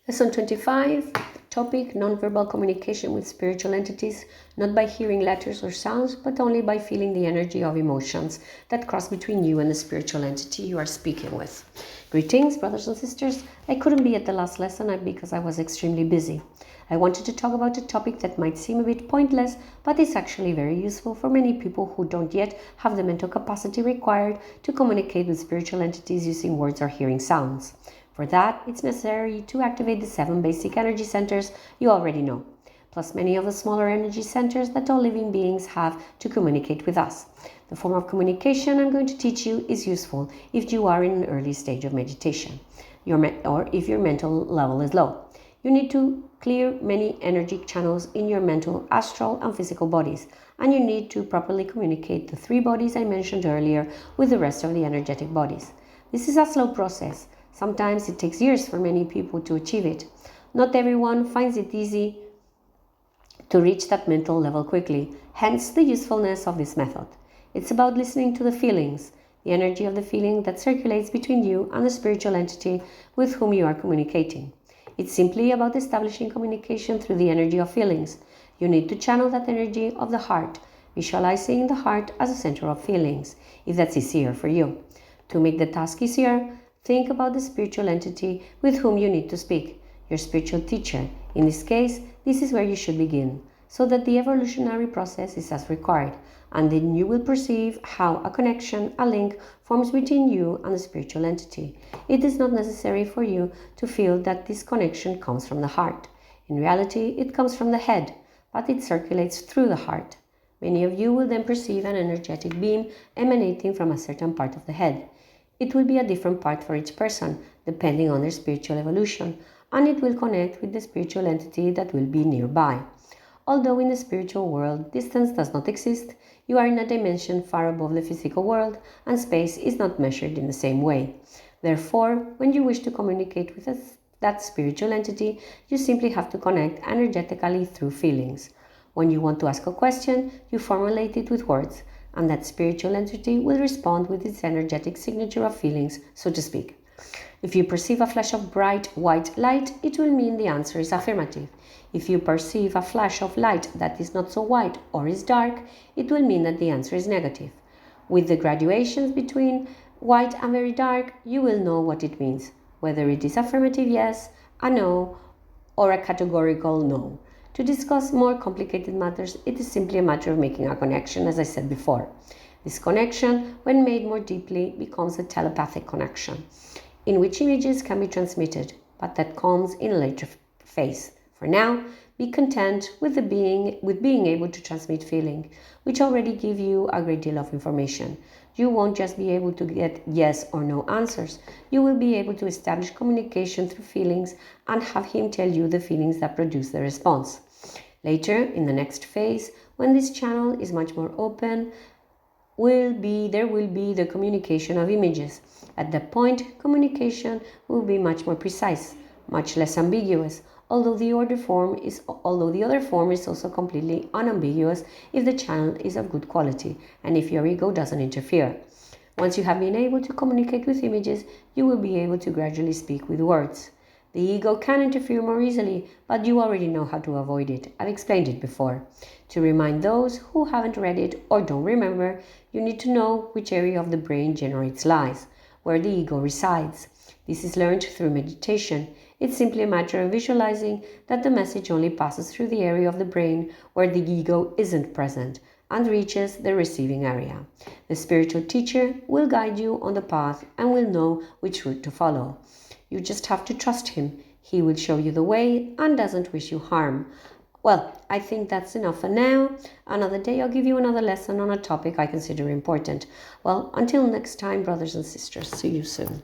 Lesson 25, topic nonverbal communication with spiritual entities, not by hearing letters or sounds, but only by feeling the energy of emotions that cross between you and the spiritual entity you are speaking with. Greetings, brothers and sisters. I couldn't be at the last lesson because I was extremely busy. I wanted to talk about a topic that might seem a bit pointless, but it's actually very useful for many people who don't yet have the mental capacity required to communicate with spiritual entities using words or hearing sounds. For that, it's necessary to activate the 7 basic energy centers you already know, plus many of the smaller energy centers that all living beings have to communicate with us. The form of communication I'm going to teach you is useful if you are in an early stage of meditation, or if your mental level is low. You need to clear many energy channels in your mental, astral, and physical bodies, and you need to properly communicate the 3 bodies I mentioned earlier with the rest of the energetic bodies. This is a slow process. Sometimes it takes years for many people to achieve it. Not everyone finds it easy to reach that mental level quickly, hence the usefulness of this method. It's about listening to the feelings, the energy of the feeling that circulates between you and the spiritual entity with whom you are communicating. It's simply about establishing communication through the energy of feelings. You need to channel that energy of the heart, visualizing the heart as a center of feelings, if that's easier for you. To make the task easier, think about the spiritual entity with whom you need to speak, your spiritual teacher. In this case, this is where you should begin, so that the evolutionary process is as required, and then you will perceive how a connection, a link, forms between you and the spiritual entity. It is not necessary for you to feel that this connection comes from the heart. In reality, it comes from the head, but it circulates through the heart. Many of you will then perceive an energetic beam emanating from a certain part of the head. It will be a different part for each person, depending on their spiritual evolution, and it will connect with the spiritual entity that will be nearby. Although in the spiritual world, distance does not exist, you are in a dimension far above the physical world, and space is not measured in the same way. Therefore, when you wish to communicate with that spiritual entity, you simply have to connect energetically through feelings. When you want to ask a question, you formulate it with words, and that spiritual entity will respond with its energetic signature of feelings, so to speak. If you perceive a flash of bright white light, it will mean the answer is affirmative. If you perceive a flash of light that is not so white or is dark, it will mean that the answer is negative. With the graduations between white and very dark, you will know what it means, whether it is affirmative yes, a no, or a categorical no. To discuss more complicated matters, it is simply a matter of making a connection, as I said before. This connection, when made more deeply, becomes a telepathic connection, in which images can be transmitted, but that comes in a later phase. For now, be content with being able to transmit feeling, which already give you a great deal of information. You won't just be able to get yes or no answers. You will be able to establish communication through feelings and have him tell you the feelings that produce the response. Later, in the next phase, when this channel is much more open, there will be the communication of images. At that point, communication will be much more precise, much less ambiguous, although the other form is also completely unambiguous if the channel is of good quality and if your ego doesn't interfere. Once you have been able to communicate with images, you will be able to gradually speak with words. The ego can interfere more easily, but you already know how to avoid it. I've explained it before. To remind those who haven't read it or don't remember, you need to know which area of the brain generates lies, where the ego resides. This is learned through meditation. It's simply a matter of visualizing that the message only passes through the area of the brain where the ego isn't present and reaches the receiving area. The spiritual teacher will guide you on the path and will know which route to follow. You just have to trust him. He will show you the way and doesn't wish you harm. Well, I think that's enough for now. Another day I'll give you another lesson on a topic I consider important. Well, until next time, brothers and sisters, see you soon.